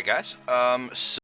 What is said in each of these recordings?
guys. So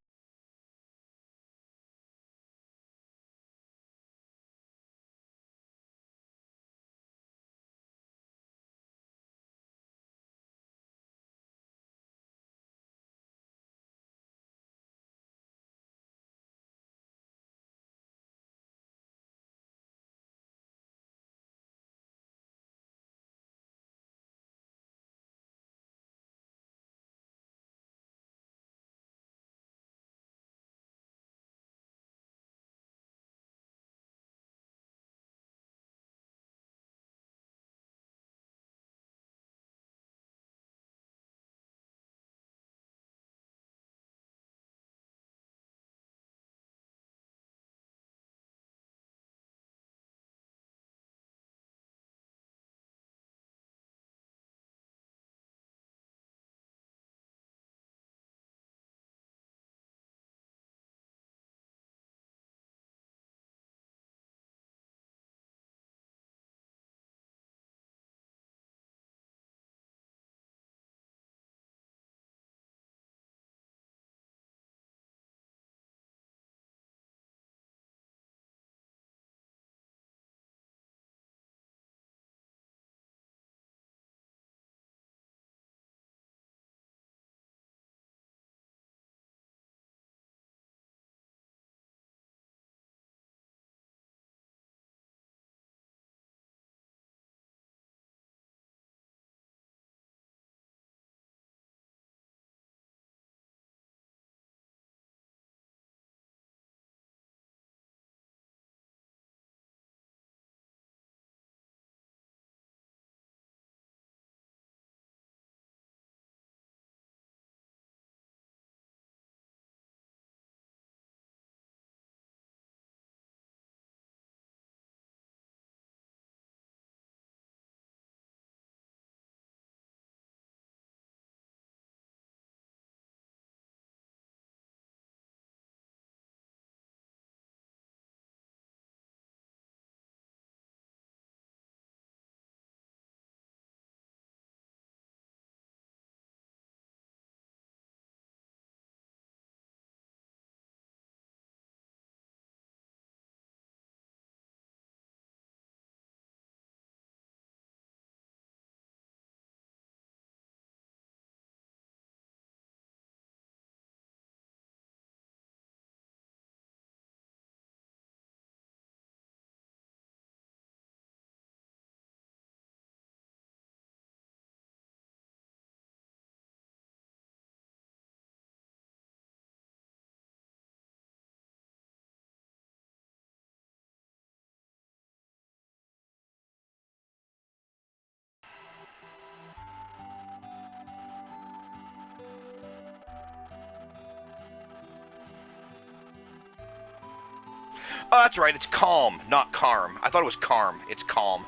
oh, that's right. It's calm, not carm. I thought it was carm. It's calm.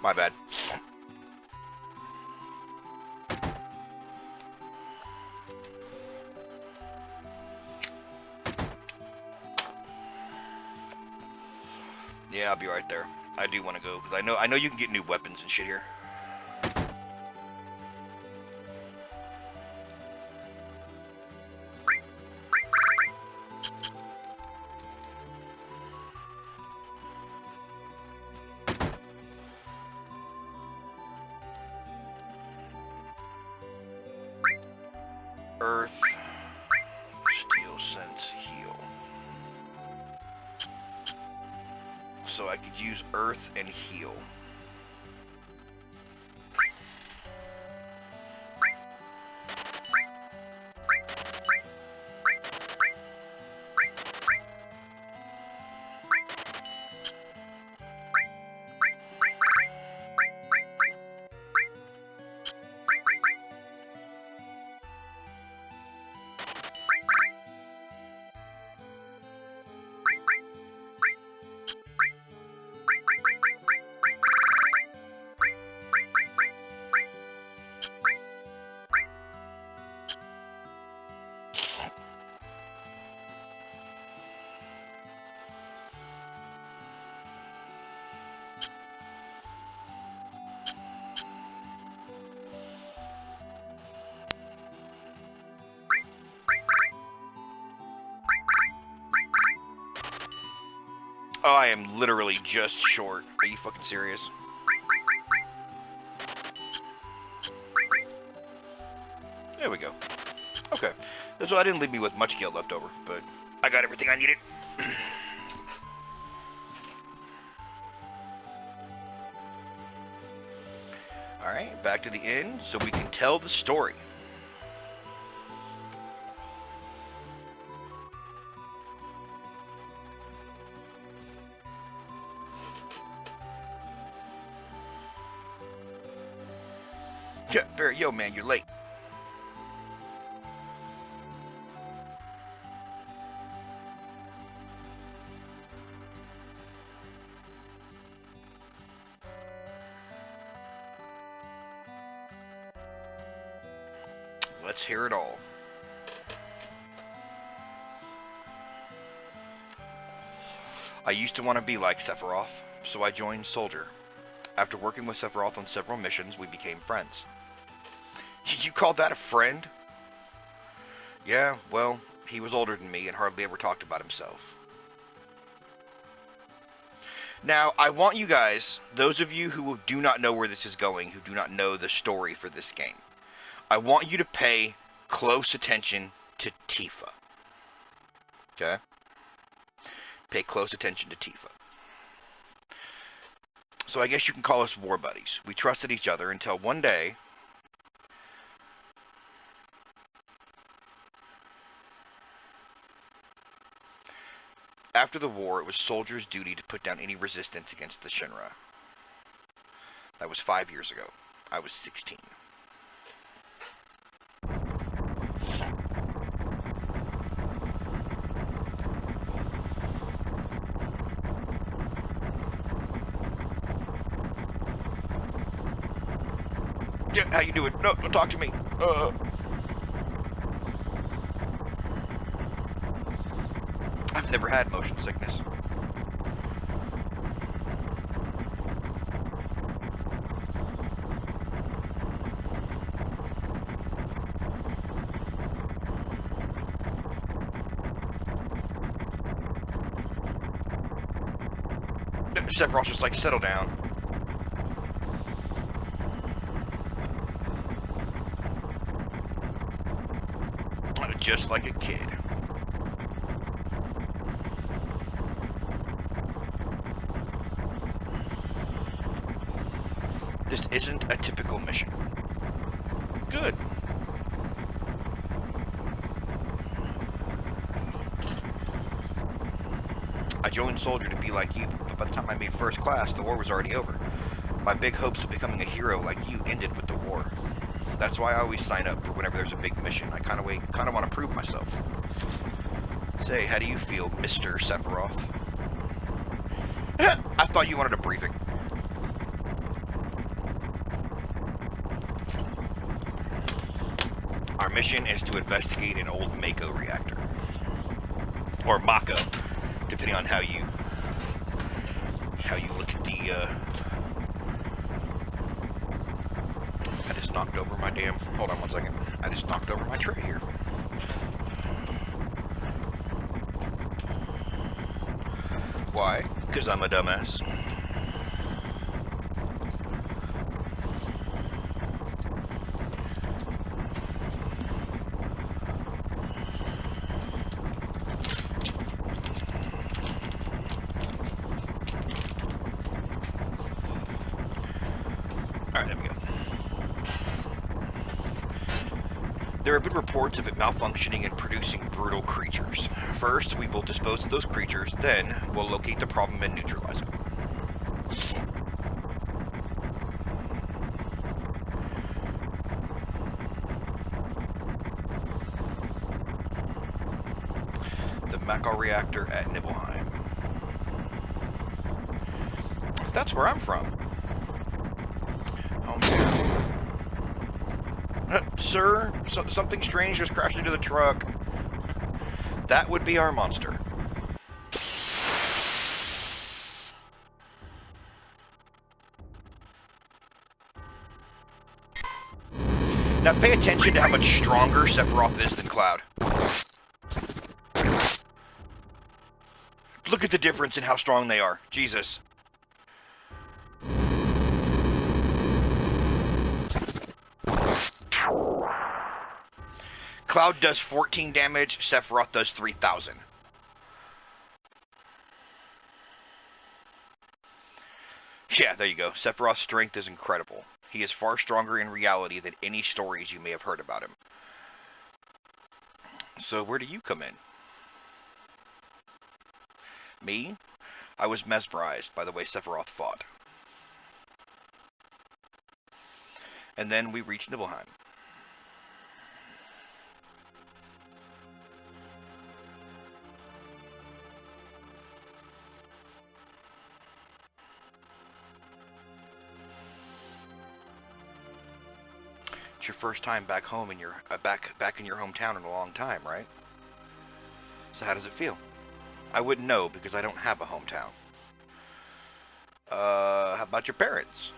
My bad. Yeah, I'll be right there. I do want to go because I know you can get new weapons and shit here. Earth, steel sense, heal. So I could use earth and heal. Oh, I am literally just short. Are you fucking serious? There we go. Okay. So I didn't leave me with much gil left over, but I got everything I needed. Alright, back to the inn so we can tell the story. Yeah, Barry, yo man, you're late. Let's hear it all. I used to want to be like Sephiroth, so I joined Soldier. After working with Sephiroth on several missions, we became friends. You call that a friend? Yeah, well, he was older than me and hardly ever talked about himself. Now, I want you guys, those of you who do not know where this is going, who do not know the story for this game, I want you to pay close attention to Tifa. Okay? Pay close attention to Tifa. So I guess you can call us war buddies. We trusted each other until one day... After the war, it was Soldier's duty to put down any resistance against the Shinra. That was 5 years ago. I was 16. Yeah, how you doing? No, don't talk to me. I've never had motion sickness. Sephiroth's just like, settle down. Just like a kid. This isn't a typical mission. Good. I joined Soldier to be like you, but by the time I made first class, the war was already over. My big hopes of becoming a hero like you ended with the war. That's why I always sign up for whenever there's a big mission. I kind of want to prove myself. Say, how do you feel, Mr. Sephiroth? I thought you wanted a briefing. Our mission is to investigate an old Mako reactor. Or Mako, depending on how you look at the, I just knocked over my damn, hold on one second. I just knocked over my tray here. Why? Because I'm a dumbass. There have been reports of it malfunctioning and producing brutal creatures. First, we will dispose of those creatures, then we'll locate the problem and neutralize it. The Midgar reactor at Nibelheim. That's where I'm from. Oh man. Sir, something strange just crashed into the truck. That would be our monster. Now pay attention to how much stronger Sephiroth is than Cloud. Look at the difference in how strong they are. Jesus. Cloud does 14 damage, Sephiroth does 3,000. Yeah, there you go. Sephiroth's strength is incredible. He is far stronger in reality than any stories you may have heard about him. So where do you come in? Me? I was mesmerized by the way Sephiroth fought. And then we reached Nibelheim. It's your first time back home in your back in your hometown in a long time, right? So how does it feel? I wouldn't know because I don't have a hometown. How about your parents?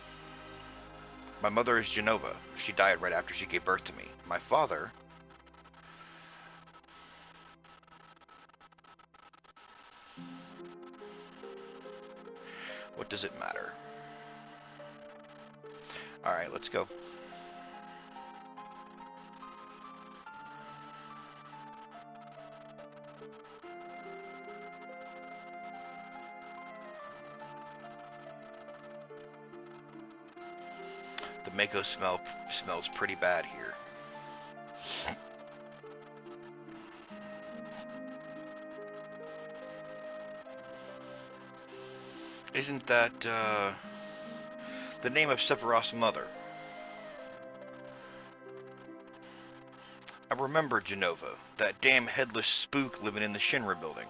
My mother is Genova. She died right after she gave birth to me. My father... What does it matter? Alright, let's go. The Mako smells pretty bad here. Isn't that, the name of Sephiroth's mother? I remember Genova, that damn headless spook living in the Shinra building.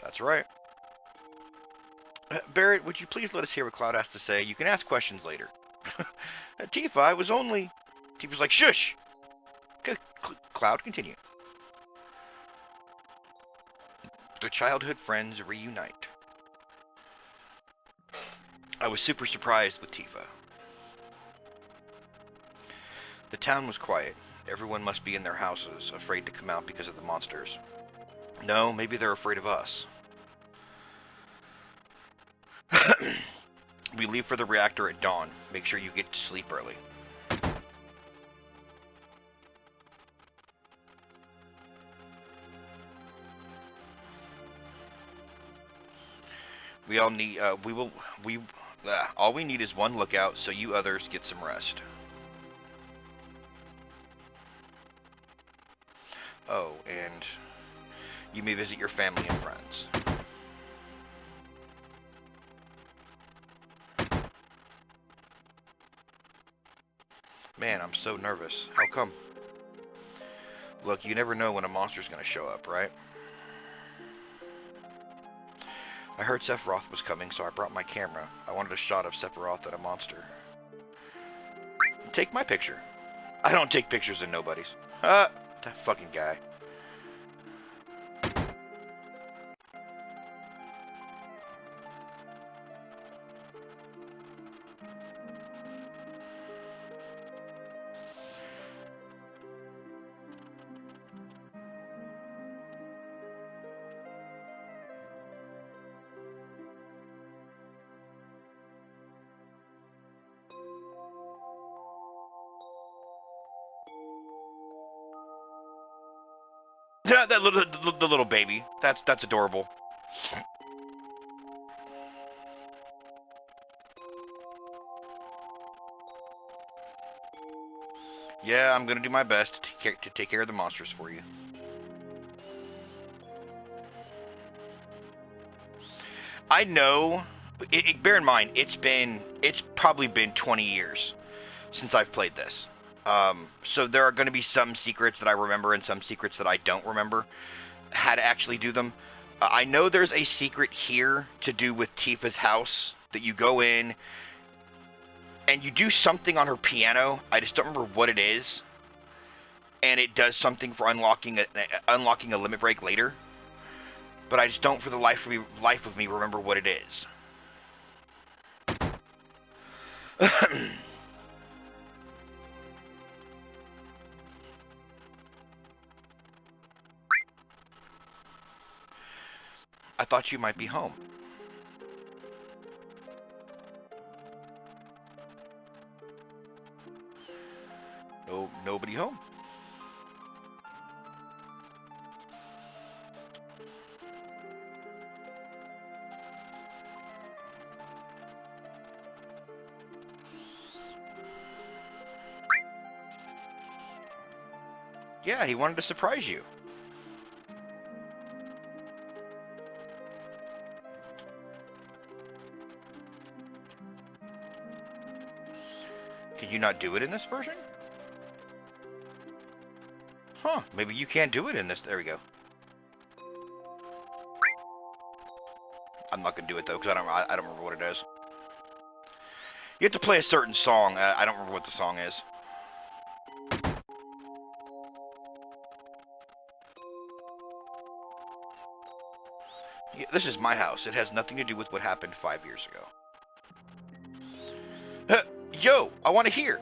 That's right. Barrett, would you please let us hear what Cloud has to say? You can ask questions later. Tifa, I was only... Tifa's like, shush! Cloud, continue. The childhood friends reunite. I was super surprised with Tifa. The town was quiet. Everyone must be in their houses, afraid to come out because of the monsters. No, maybe they're afraid of us. We leave for the reactor at dawn. Make sure you get to sleep early. We all need, all we need is one lookout, so you others get some rest. Oh, and you may visit your family and friends. Man, I'm so nervous. How come? Look, you never know when a monster's gonna show up, right? I heard Sephiroth was coming, so I brought my camera. I wanted a shot of Sephiroth and a monster. Take my picture. I don't take pictures of nobodies. That fucking guy. The little baby. That's adorable. Yeah, I'm gonna do my best to take care of the monsters for you. I know. Bear in mind, it's probably been 20 years since I've played this. So there are going to be some secrets that I remember and some secrets that I don't remember how to actually do them. I know there's a secret here to do with Tifa's house that you go in and you do something on her piano. I just don't remember what it is. And it does something for unlocking a limit break later. But I just don't, for the life of me, remember what it is. I thought you might be home. No, nobody home. Yeah, he wanted to surprise you. Can you not do it in this version? Huh, maybe you can't do it in this. There we go. I'm not gonna do it though, because I don't remember what it is. You have to play a certain song. I don't remember what the song is. Yeah, this is my house. It has nothing to do with what happened 5 years ago. Yo, I want to hear.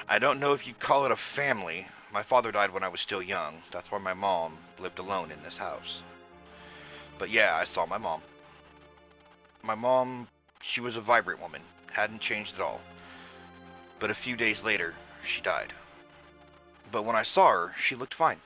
I don't know if you'd call it a family. My father died when I was still young. That's why my mom lived alone in this house. But yeah, I saw my mom. My mom, she was a vibrant woman. Hadn't changed at all. But a few days later, she died. But when I saw her, she looked fine.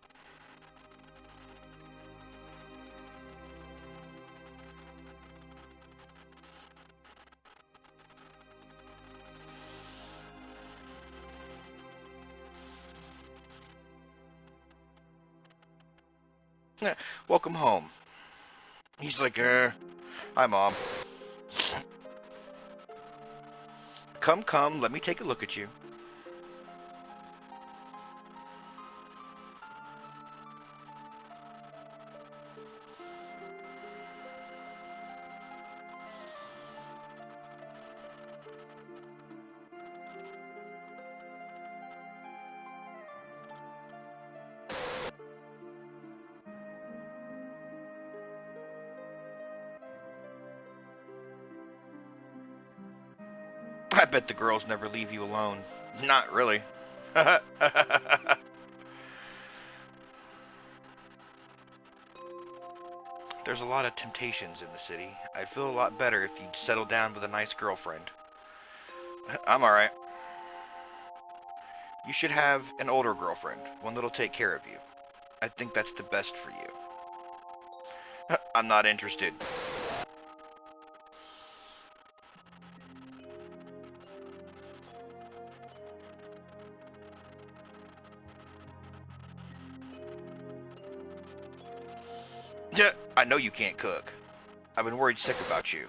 Welcome home. He's like, hi, Mom. Come, let me take a look at you. I bet the girls never leave you alone. Not really. There's a lot of temptations in the city. I'd feel a lot better if you'd settle down with a nice girlfriend. I'm alright. You should have an older girlfriend, one that'll take care of you. I think that's the best for you. I'm not interested. Yeah, I know you can't cook. I've been worried sick about you.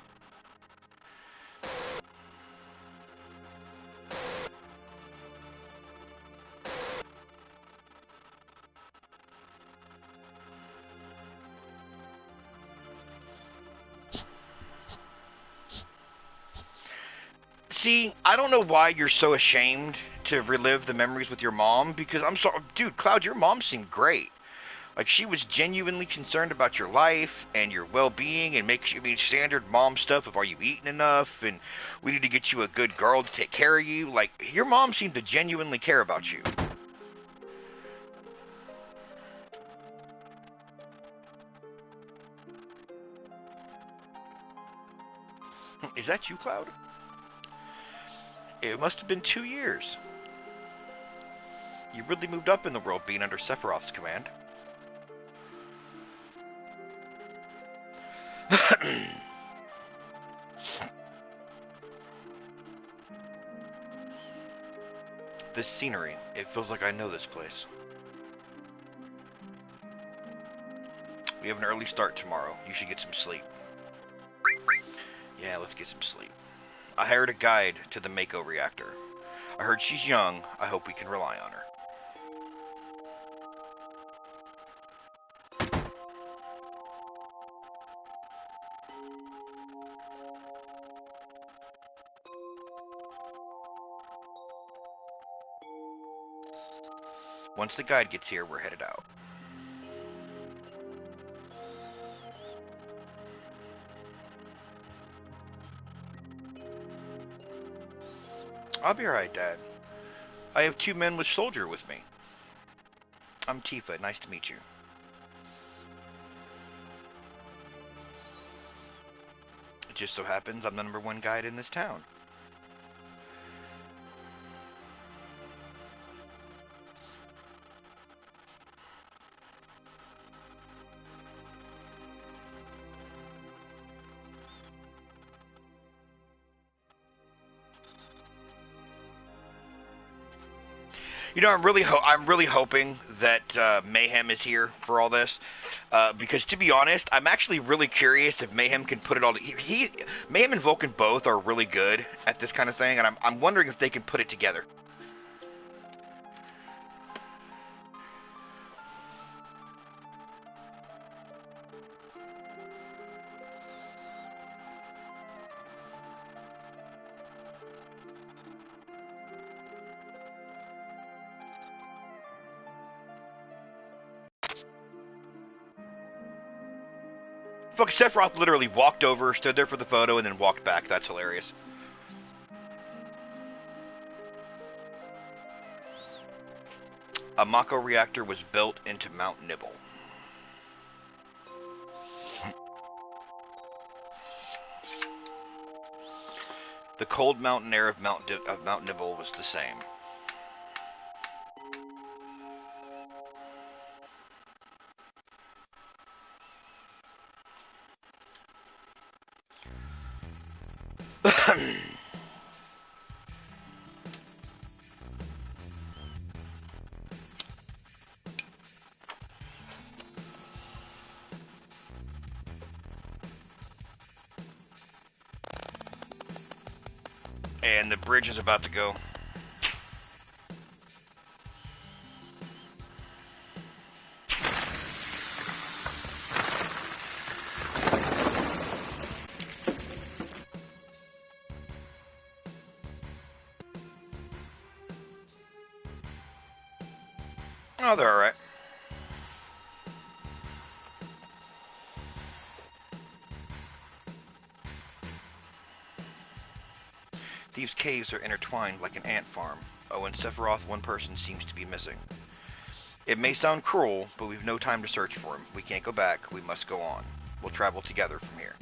See, I don't know why you're so ashamed to relive the memories with your mom, because I'm sorry, dude, Cloud, your mom seemed great. Like, she was genuinely concerned about your life and your well-being and makes you, I mean, standard mom stuff of, are you eating enough, and we need to get you a good girl to take care of you. Like, your mom seemed to genuinely care about you. Is that you, Cloud? It must have been 2 years. You really moved up in the world being under Sephiroth's command. This scenery, it feels like I know this place. We have an early start tomorrow. You should get some sleep. Yeah, let's get some sleep. I hired a guide to the Mako reactor. I heard she's young. I hope we can rely on her. Once the guide gets here, we're headed out. I'll be alright, Dad. I have 2 men with soldier with me. I'm Tifa. Nice to meet you. It just so happens I'm the #1 guide in this town. You know, I'm really hoping that Mayhem is here for all this, because to be honest, I'm actually really curious if Mayhem can put it all. Mayhem and Vulcan both are really good at this kind of thing, and I'm wondering if they can put it together. Fuck, Sephiroth literally walked over, stood there for the photo, and then walked back. That's hilarious. A Mako reactor was built into Mount Nibel. The cold mountain air of Mount Nibel was the same. And the bridge is about to go. Oh, they're alright. These caves are intertwined like an ant farm. Oh, and Sephiroth, one person seems to be missing. It may sound cruel, but we've no time to search for him. We can't go back. We must go on. We'll travel together from here.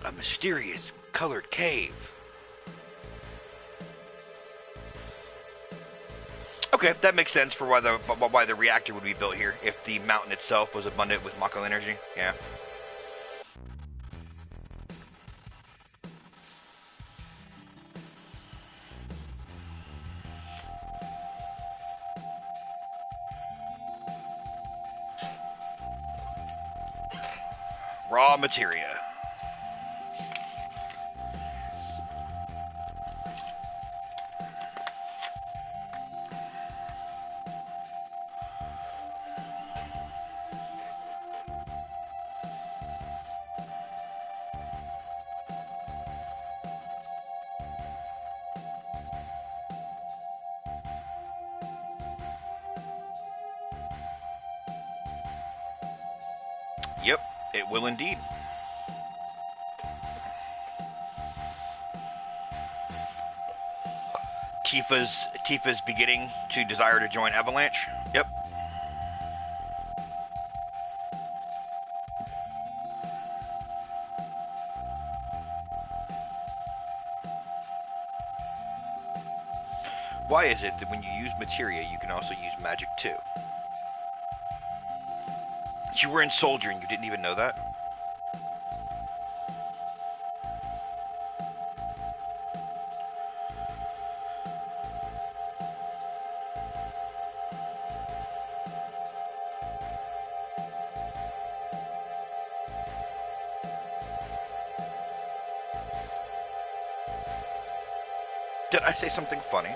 A mysterious colored cave. Okay, that makes sense for why the reactor would be built here, if the mountain itself was abundant with Mako energy. Yeah. Raw materia. Yep, it will indeed. Tifa's beginning to desire to join Avalanche. Yep. Why is it that when you use materia, you can also use magic too? You were in Soldier and you didn't even know that? Did I say something funny?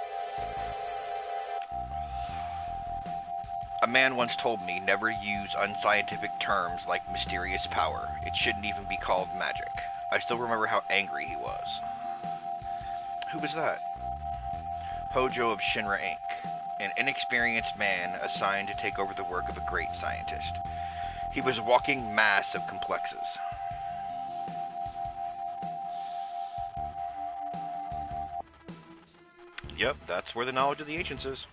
A man once told me never use unscientific terms like mysterious power. It shouldn't even be called magic. I still remember how angry he was. Who was that? Hojo of Shinra Inc., an inexperienced man assigned to take over the work of a great scientist. He was a walking mass of complexes. Yep, that's where the knowledge of the ancients is.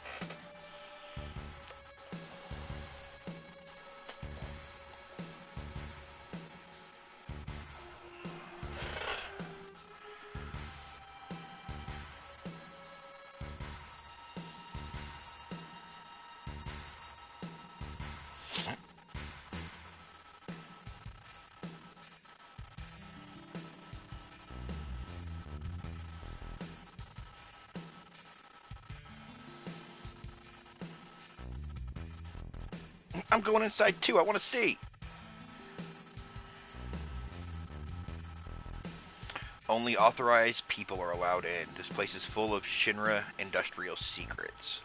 I'm going inside too. I want to see. Only authorized people are allowed in. This place is full of Shinra industrial secrets.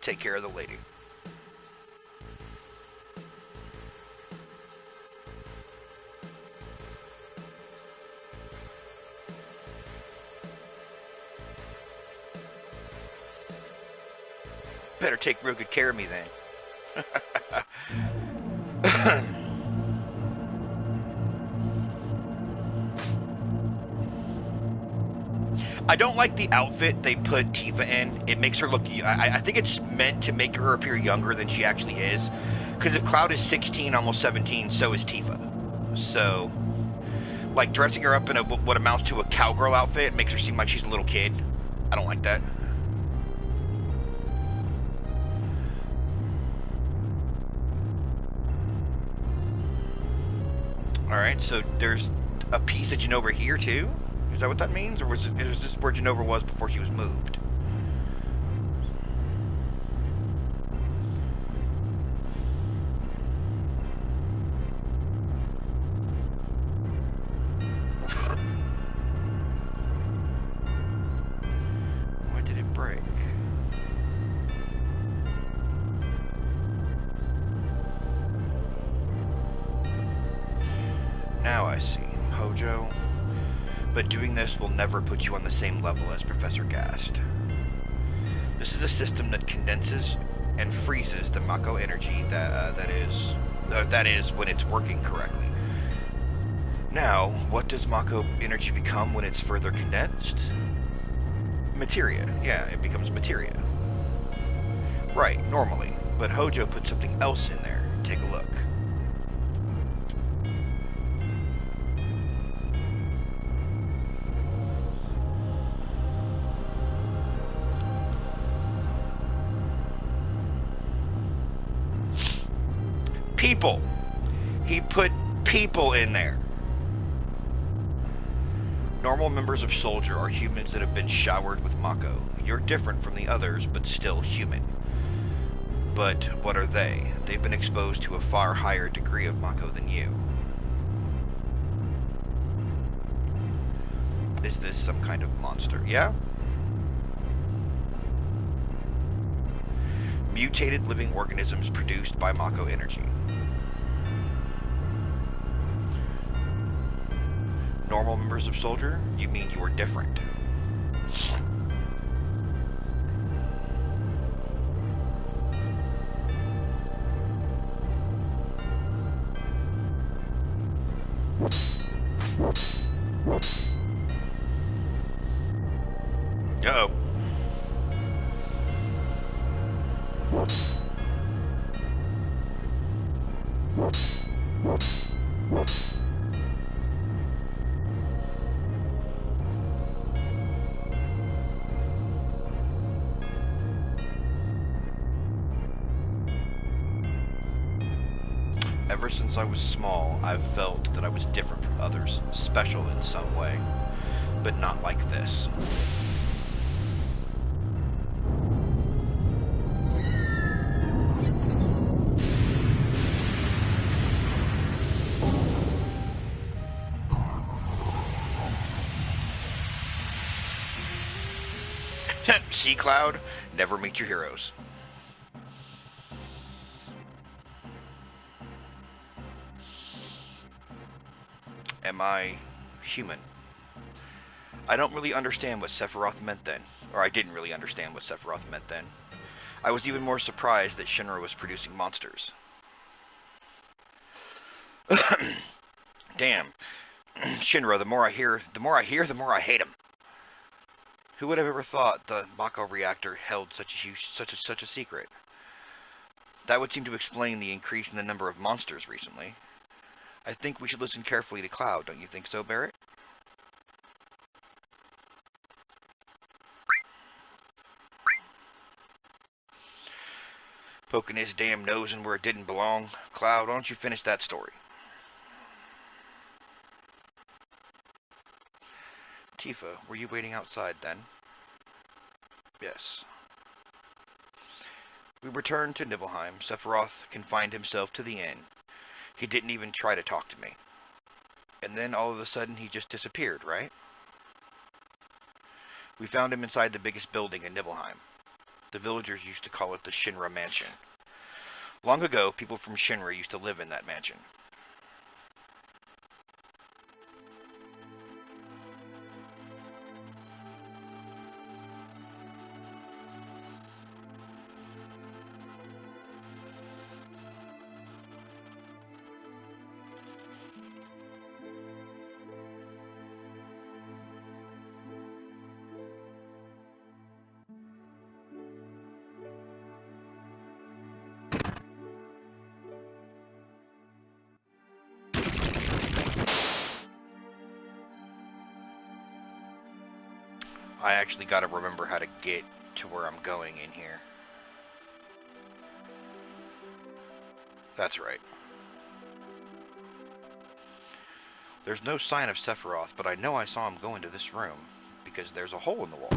Take care of the lady. Better take real good care of me then. I don't like the outfit they put Tifa in. It makes her look... I think it's meant to make her appear younger than she actually is. Because if Cloud is 16, almost 17, so is Tifa. So, like, dressing her up in what amounts to a cowgirl outfit makes her seem like she's a little kid. I don't like that. Alright, so there's a piece of Jenova here, too? Is that what that means? Or is this where Jenova was before she was moved? Why did it break? Now I see. Hojo. But doing this will never put you on the same level as Professor Gast. This is a system that condenses and freezes the Mako energy that is when it's working correctly. Now, what does Mako energy become when it's further condensed? Materia. Yeah, it becomes materia. Right, normally. But Hojo put something else in there. Take a look. People. He put people in there. Normal members of Soldier are humans that have been showered with Mako. You're different from the others, but still human. But what are they? They've been exposed to a far higher degree of Mako than you. Is this some kind of monster? Yeah? Mutated living organisms produced by Mako energy. Normal members of Soldier? You mean you're different. Uh-oh. Ever since I was small, I've felt that I was different from others, special in some way, but not like this. See, Cloud? Never meet your heroes. Am I human? I don't really understand what Sephiroth meant then. Or I didn't really understand what Sephiroth meant then. I was even more surprised that Shinra was producing monsters. Damn. Shinra, the more I hear, the more I hate him. Who would have ever thought the Mako reactor held such a secret? That would seem to explain the increase in the number of monsters recently. I think we should listen carefully to Cloud, don't you think so, Barrett? Poking his damn nose in where it didn't belong. Cloud, why don't you finish that story? Tifa, were you waiting outside then? Yes. We returned to Nibelheim. Sephiroth confined himself to the inn. He didn't even try to talk to me. And then all of a sudden he just disappeared, right? We found him inside the biggest building in Nibelheim. The villagers used to call it the Shinra Mansion. Long ago, people from Shinra used to live in that mansion. I actually gotta remember how to get to where I'm going in here. That's right. There's no sign of Sephiroth, but I know I saw him go into this room, because there's a hole in the wall.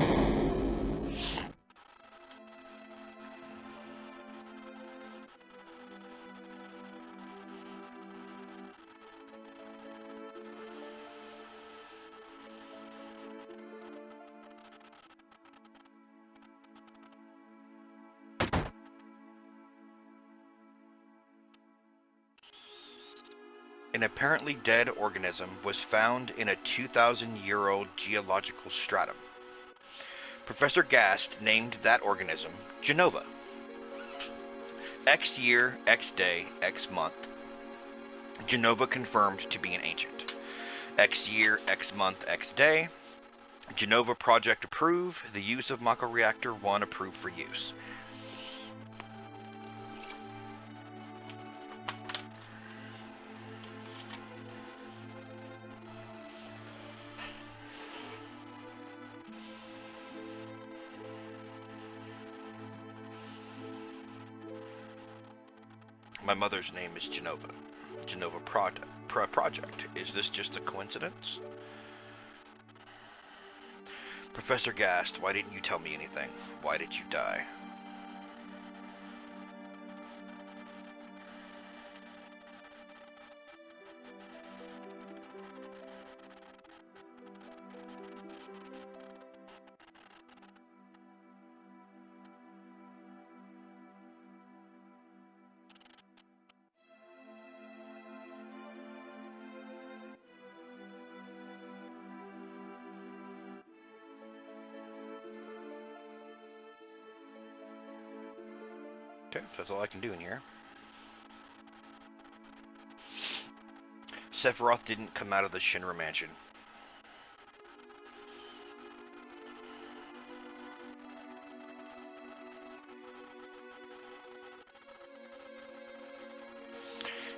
An apparently dead organism was found in a 2,000-year-old geological stratum. Professor Gast named that organism Genova. X year, X day, X month. Genova confirmed to be an ancient. X year, X month, X day. Genova project approved. The use of Mako Reactor 1 approved for use. My mother's name is Genova. Genova Project. Is this just a coincidence? Professor Gast, why didn't you tell me anything? Why did you die? Okay, so that's all I can do in here. Sephiroth didn't come out of the Shinra Mansion.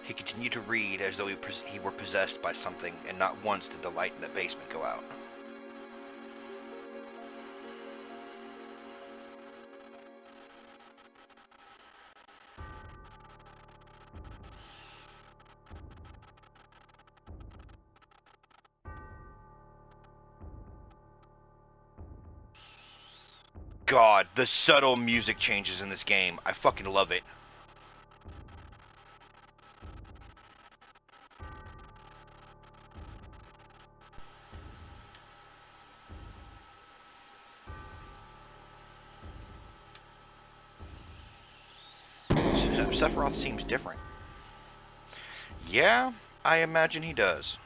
He continued to read as though he were possessed by something, and not once did the light in the basement go out. God, the subtle music changes in this game. I fucking love it. Sephiroth seems different. Yeah, I imagine he does.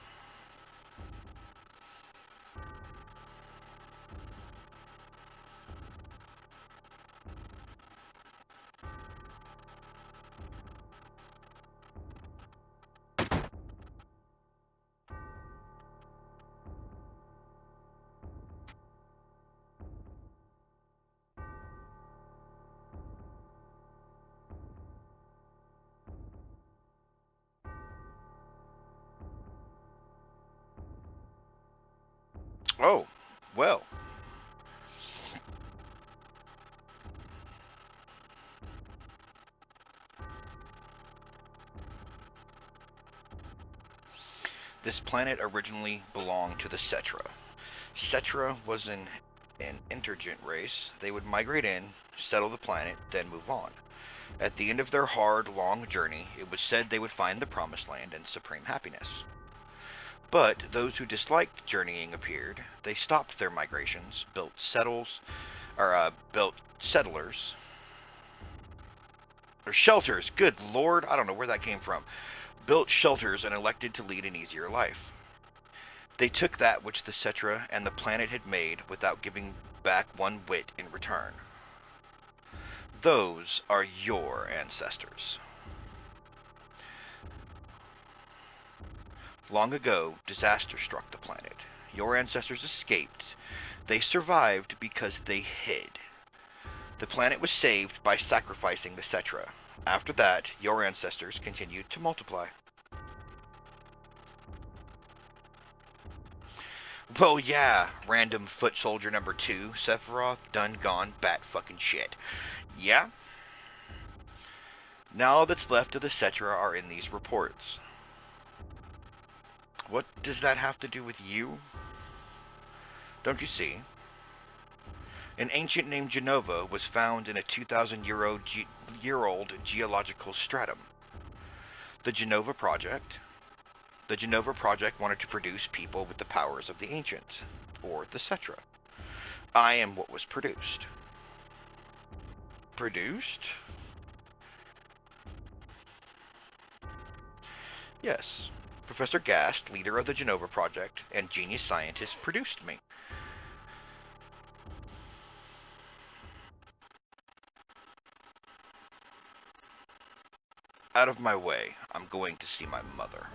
Oh, well. This planet originally belonged to the Cetra. Cetra was an intergent race. They would migrate in, settle the planet, then move on. At the end of their hard, long journey, it was said they would find the Promised Land and supreme happiness. But those who disliked journeying appeared. They stopped their migrations, built settlers, or shelters. Good lord, I don't know where that came from. Built shelters and elected to lead an easier life. They took that which the Cetra and the planet had made without giving back one whit in return. Those are your ancestors. Long ago, disaster struck the planet. Your ancestors escaped. They survived because they hid. The planet was saved by sacrificing the Cetra. After that, your ancestors continued to multiply. Well, yeah, random foot soldier number 2, Sephiroth, done gone bat fucking shit. Yeah? Now all that's left of the Cetra are in these reports. What does that have to do with you? Don't you see? An ancient named Genova was found in a 2,000-year-old geological stratum. The Genova Project wanted to produce people with the powers of the ancients, or the Cetra. I am what was produced. Produced? Yes. Professor Gast, leader of the Genova Project, and genius scientist, produced me. Out of my way. I'm going to see my mother.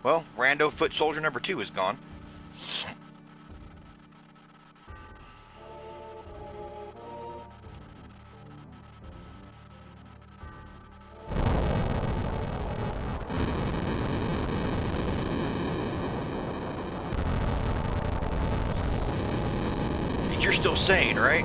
Well, rando foot soldier number 2 is gone. You're still sane, right?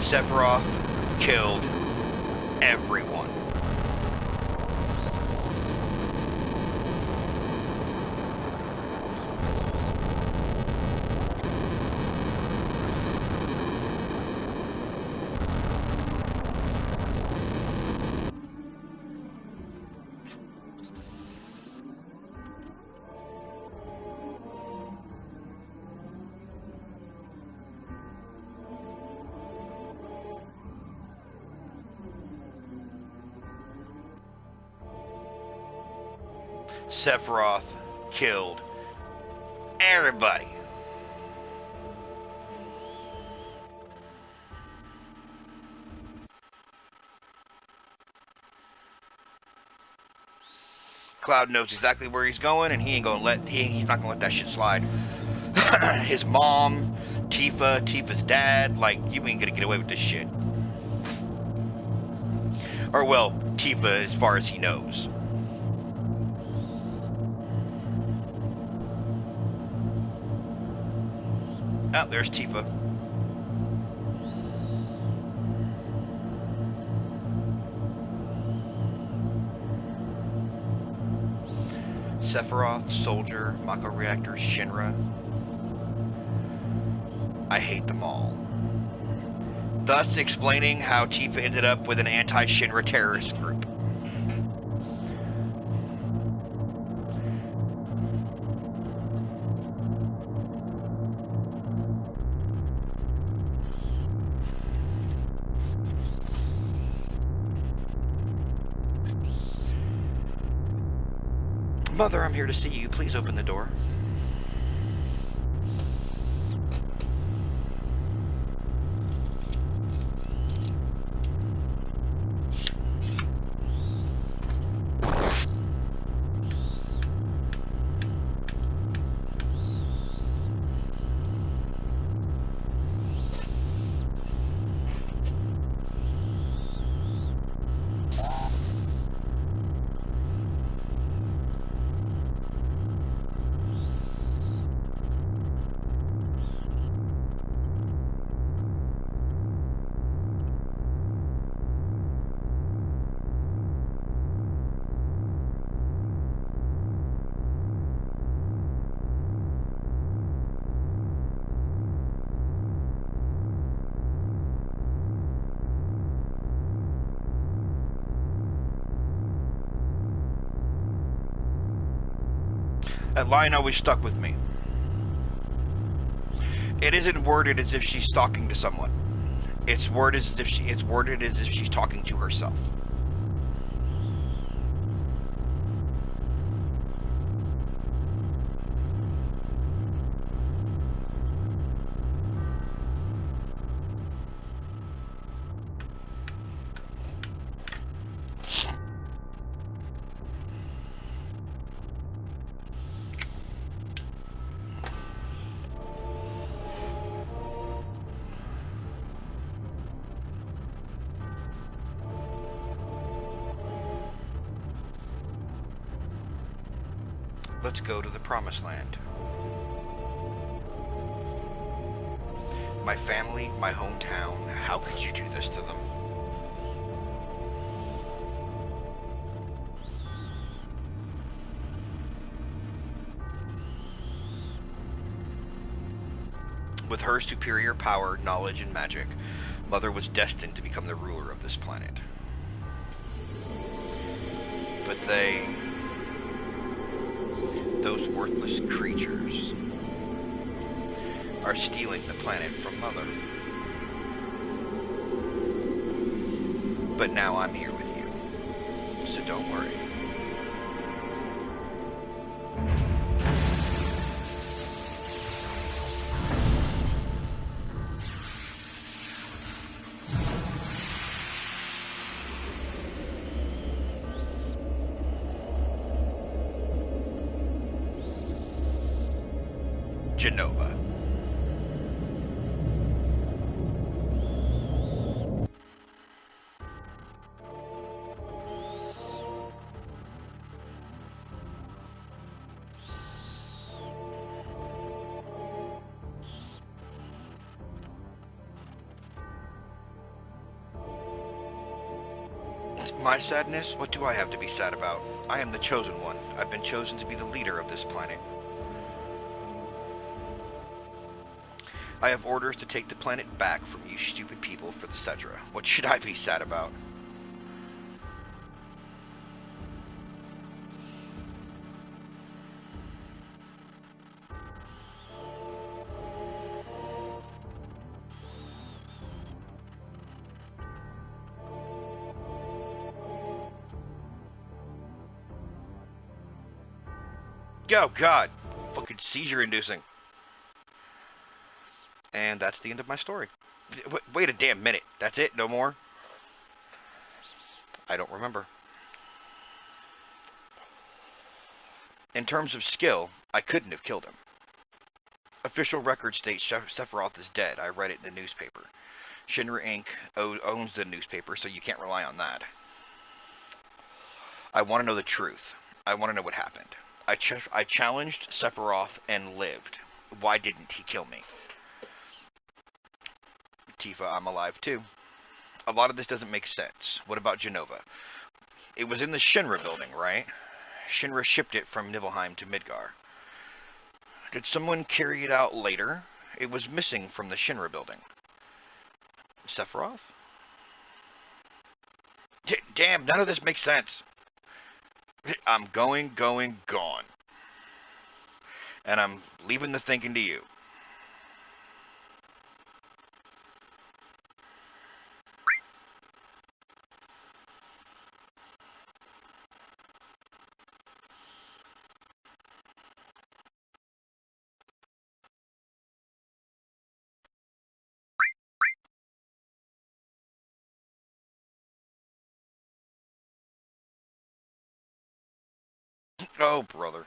Sephiroth killed everyone. Sephiroth killed everybody. Cloud knows exactly where he's going, and he's not gonna let that shit slide. His mom, Tifa's dad, like, you ain't gonna get away with this shit. Or, well, Tifa as far as he knows. Oh, there's Tifa. Sephiroth, Soldier, Mako Reactor, Shinra. I hate them all. thus explaining how Tifa ended up with an anti-Shinra terrorist group. Mother, I'm here to see you. Please open the door. That line always stuck with me. It isn't worded as if she's talking to someone. It's worded as if she's talking to herself. Let's go to the Promised Land. My family, my hometown, how could you do this to them? With her superior power, knowledge, and magic, Mother was destined to become the ruler of this planet. But those worthless creatures, are stealing the planet from Mother. But now I'm here with you, so don't worry. Genova. My sadness? What do I have to be sad about? I am the chosen one. I've been chosen to be the leader of this planet. I have orders to take the planet back from you stupid people for the Cedra. What should I be sad about? Oh God, fucking seizure inducing. And that's the end of my story. Wait a damn minute. That's it? No more? I don't remember. In terms of skill, I couldn't have killed him. Official record states Sephiroth is dead. I read it in the newspaper. Shinra Inc. owns the newspaper, so you can't rely on that. I want to know the truth. I want to know what happened. I challenged Sephiroth and lived. Why didn't he kill me? Tifa, I'm alive too. A lot of this doesn't make sense. What about Genova? It was in the Shinra building, right? Shinra shipped it from Nibelheim to Midgar. Did someone carry it out later? It was missing from the Shinra building. Sephiroth? Damn, none of this makes sense. I'm going, gone. And I'm leaving the thinking to you. Oh, brother.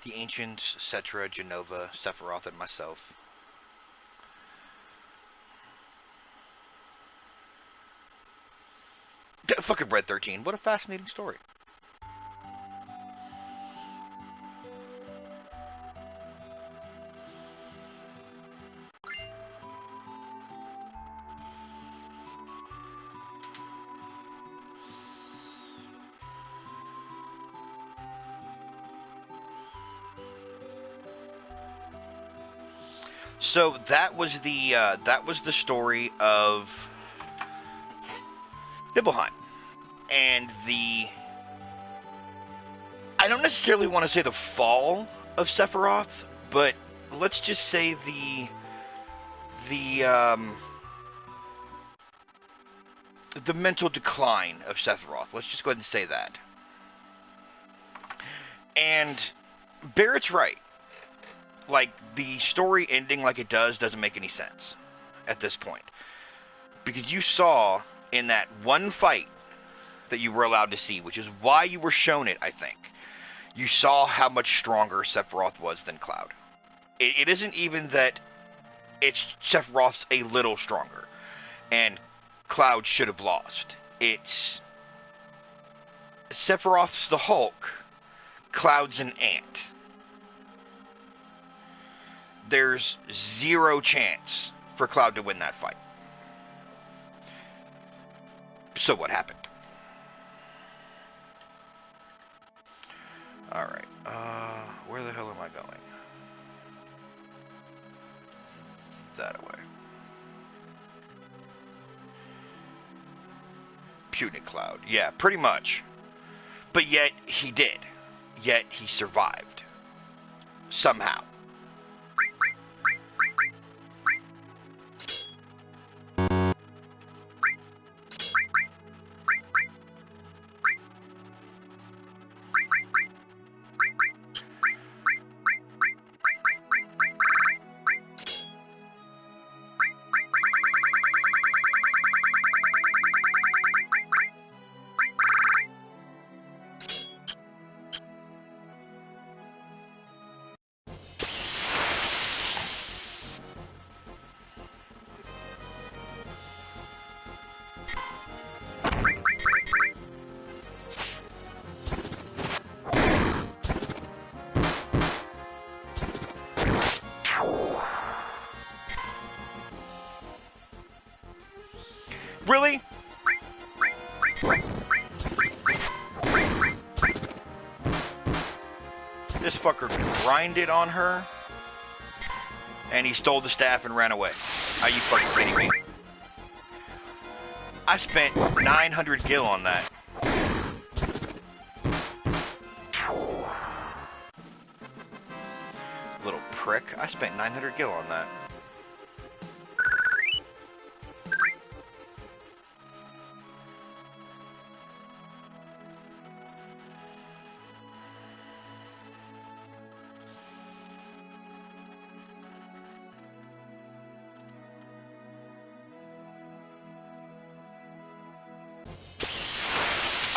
The ancients, Cetra, Genova, Sephiroth, and myself. Fucking Red 13. What a fascinating story. So that was the story of Nibelheim, and I don't necessarily want to say the fall of Sephiroth, but let's just say the mental decline of Sephiroth. Let's just go ahead and say that. And Barrett's right. Like, the story ending like it doesn't make any sense at this point. Because you saw in that one fight that you were allowed to see, which is why you were shown it, I think, you saw how much stronger Sephiroth was than Cloud. It isn't even that Sephiroth's a little stronger, and Cloud should have lost. It's Sephiroth's the Hulk, Cloud's an ant. There's zero chance for Cloud to win that fight. So what happened? Alright, where the hell am I going? That way. Puny Cloud. Yeah, pretty much. But yet, he did. Yet, he survived. Somehow. Really? This fucker grinded on her, and he stole the staff and ran away. Are you fucking kidding me? I spent 900 gil on that. Little prick. I spent 900 gil on that.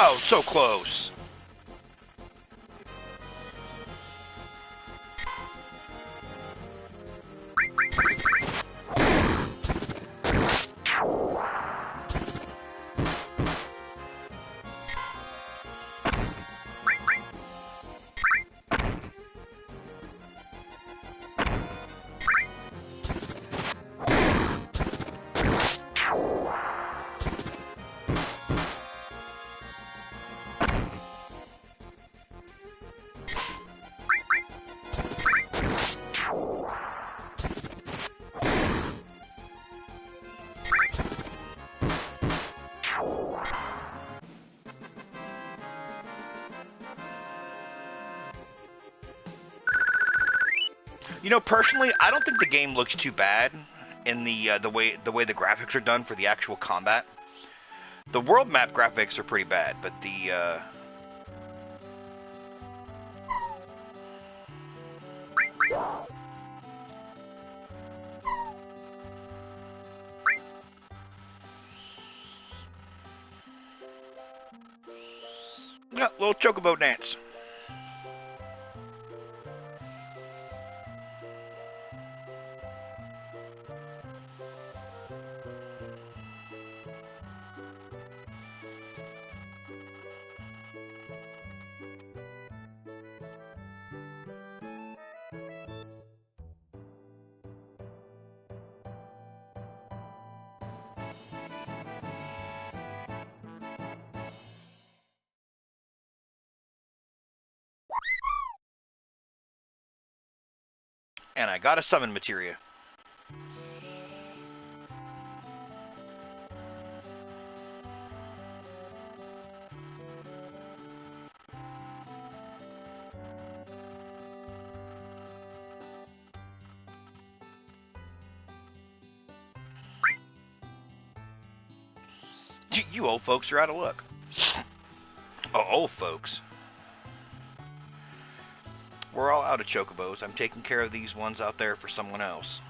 Oh, so close. You know, personally, I don't think the game looks too bad in the way the graphics are done for the actual combat. The world map graphics are pretty bad, but the yeah, little chocobo dance. And I got a summon materia. You old folks are out of luck. Oh, old folks. We're all out of chocobos. I'm taking care of these ones out there for someone else.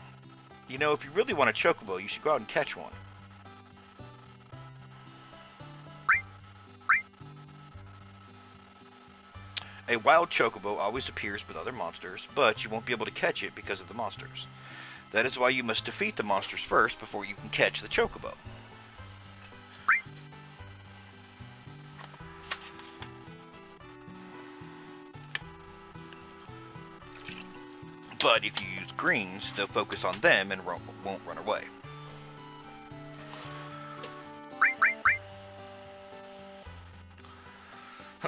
You know, if you really want a chocobo, you should go out and catch one. A wild chocobo always appears with other monsters, but you won't be able to catch it because of the monsters. That is why you must defeat the monsters first before you can catch the chocobo. But if you use greens, they'll focus on them and won't run away.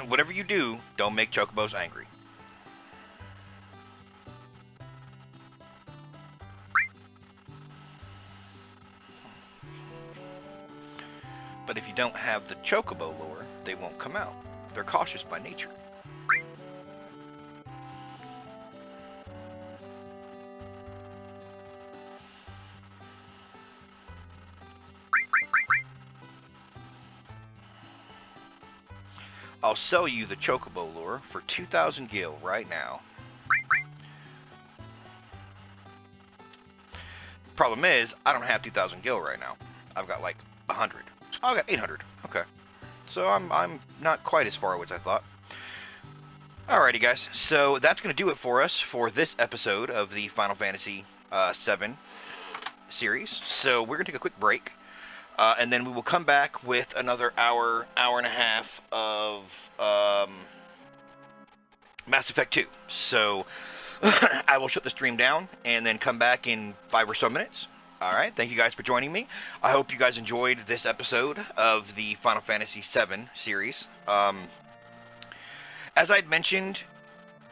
Whatever you do, don't make chocobos angry. But if you don't have the chocobo lure, they won't come out. They're cautious by nature. I'll sell you the chocobo lure for 2,000 gil right now. Problem is, I don't have 2,000 gil right now. I've got like 100. Oh, I got 800. Okay. So I'm not quite as far away as I thought. Alrighty, guys. So that's going to do it for us for this episode of the Final Fantasy VII series. So we're going to take a quick break. And then we will come back with another hour and a half of Mass Effect 2. So I will shut the stream down and then come back in 5 or so minutes. Alright, thank you guys for joining me. I hope you guys enjoyed this episode of the Final Fantasy VII series. As I'd mentioned,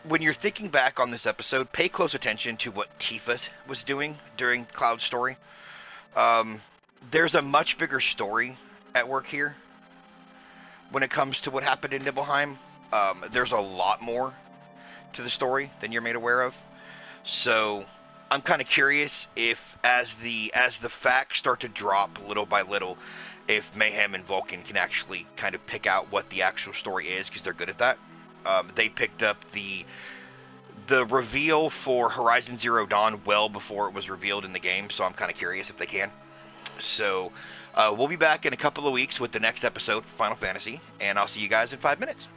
when you're thinking back on this episode, pay close attention to what Tifa was doing during Cloud's story. There's a much bigger story at work here when it comes to what happened in Nibelheim. There's a lot more to the story than you're made aware of. So I'm kind of curious if, as the facts start to drop little by little, if Mayhem and Vulcan can actually kind of pick out what the actual story is, because they're good at that. They picked up the reveal for Horizon Zero Dawn well before it was revealed in the game, so I'm kind of curious if they can. So we'll be back in a couple of weeks with the next episode for Final Fantasy, and I'll see you guys in 5 minutes.